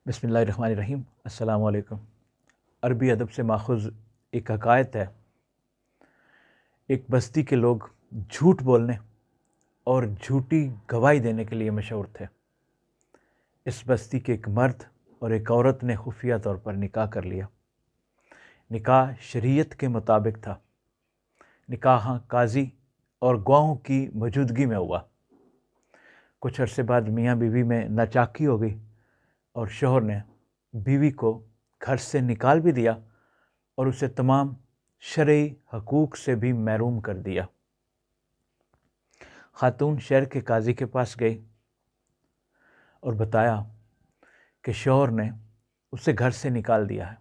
بسم اللہ الرحمن الرحیم۔ السلام علیکم۔ عربی ادب سے ماخوذ ایک حکایت ہے۔ ایک بستی کے لوگ جھوٹ بولنے اور جھوٹی گواہی دینے کے لیے مشہور تھے۔ اس بستی کے ایک مرد اور ایک عورت نے خفیہ طور پر نکاح کر لیا۔ نکاح شریعت کے مطابق تھا۔ نکاح قاضی اور گواہوں کی موجودگی میں ہوا۔ کچھ عرصے بعد میاں بیوی میں ناچاکی ہو گئی اور شوہر نے بیوی کو گھر سے نکال بھی دیا اور اسے تمام شرعی حقوق سے بھی محروم کر دیا۔ خاتون شہر کے قاضی کے پاس گئی اور بتایا کہ شوہر نے اسے گھر سے نکال دیا ہے۔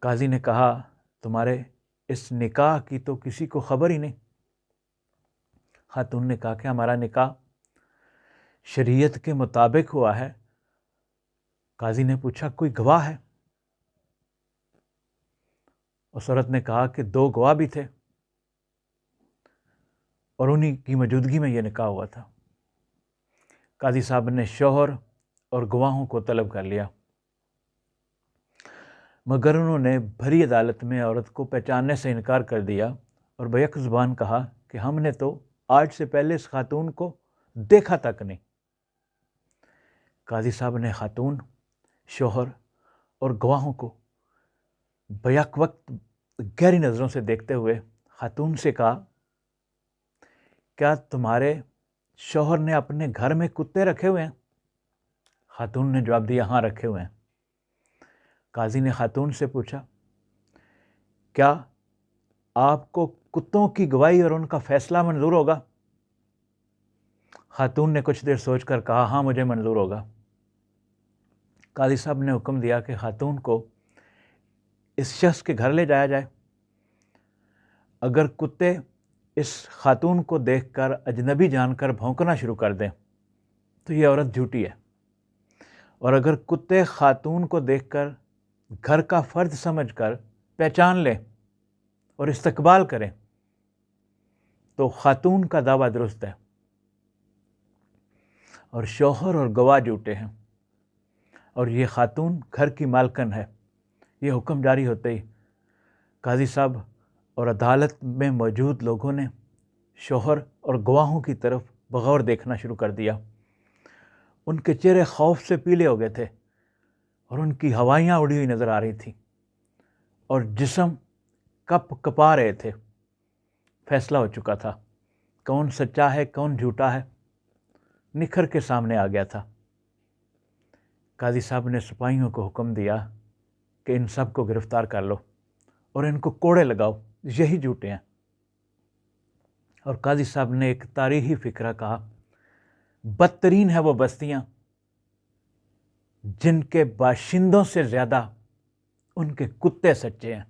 قاضی نے کہا، تمہارے اس نکاح کی تو کسی کو خبر ہی نہیں۔ خاتون نے کہا کہ ہمارا نکاح شریعت کے مطابق ہوا ہے۔ قاضی نے پوچھا، کوئی گواہ ہے؟ اس عورت نے کہا کہ 2 گواہ بھی تھے اور انہی کی موجودگی میں یہ نکاح ہوا تھا۔ قاضی صاحب نے شوہر اور گواہوں کو طلب کر لیا، مگر انہوں نے بھری عدالت میں عورت کو پہچاننے سے انکار کر دیا اور بیک زبان کہا کہ ہم نے تو آج سے پہلے اس خاتون کو دیکھا تک نہیں۔ قاضی صاحب نے خاتون، شوہر اور گواہوں کو بیک وقت گہری نظروں سے دیکھتے ہوئے خاتون سے کہا، کیا تمہارے شوہر نے اپنے گھر میں کتے رکھے ہوئے ہیں؟ خاتون نے جواب دیا، ہاں رکھے ہوئے ہیں۔ قاضی نے خاتون سے پوچھا، کیا آپ کو کتوں کی گواہی اور ان کا فیصلہ منظور ہوگا؟ خاتون نے کچھ دیر سوچ کر کہا، ہاں مجھے منظور ہوگا۔ قاضی صاحب نے حکم دیا کہ خاتون کو اس شخص کے گھر لے جایا جائے۔ اگر کتے اس خاتون کو دیکھ کر اجنبی جان کر بھونکنا شروع کر دیں تو یہ عورت جھوٹی ہے، اور اگر کتے خاتون کو دیکھ کر گھر کا فرد سمجھ کر پہچان لیں اور استقبال کریں تو خاتون کا دعویٰ درست ہے اور شوہر اور گواہ جھوٹے ہیں، اور یہ خاتون گھر کی مالکن ہے۔ یہ حکم جاری ہوتے ہی قاضی صاحب اور عدالت میں موجود لوگوں نے شوہر اور گواہوں کی طرف بغور دیکھنا شروع کر دیا۔ ان کے چہرے خوف سے پیلے ہو گئے تھے اور ان کی ہوائیاں اڑی ہوئی نظر آ رہی تھیں اور جسم کپ کپا رہے تھے۔ فیصلہ ہو چکا تھا، کون سچا ہے کون جھوٹا ہے نکھر کے سامنے آ گیا تھا۔ قاضی صاحب نے سپاہیوں کو حکم دیا کہ ان سب کو گرفتار کر لو اور ان کو کوڑے لگاؤ، یہی جھوٹے ہیں۔ اور قاضی صاحب نے ایک تاریخی فقرہ کہا، بدترین ہے وہ بستیاں جن کے باشندوں سے زیادہ ان کے کتے سچے ہیں۔